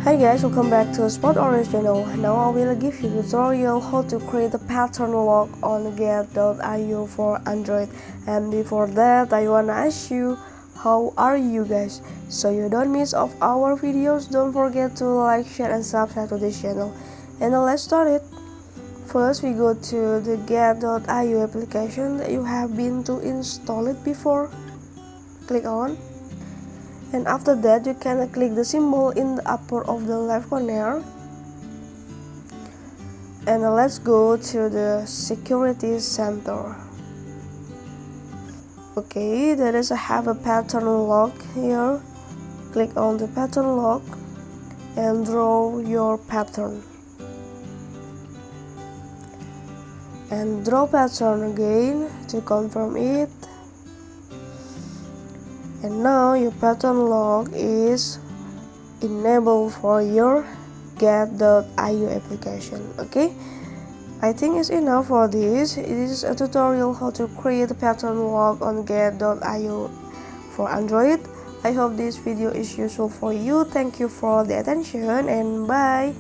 Hi guys, welcome back to Sport Orange channel. Now I will give you a tutorial how to create a pattern lock on get.io for Android. And before that, I wanna ask you, how are you guys? So you don't miss off our videos, don't forget to like, share, and subscribe to this channel. And now let's start it. First, we go to the get.io application that you have been to install it before. Click on. And after that, you can click the symbol in the upper of the left corner. And let's go to the security center. Okay, there is have a pattern lock here. Click on the pattern lock and draw your pattern. And draw pattern again to confirm it. And now your pattern lock is enabled for your get.io application. Okay, I think it's enough for this. It is a tutorial how to create a pattern lock on get.io for Android. I hope this video is useful for you. Thank you for the attention and bye.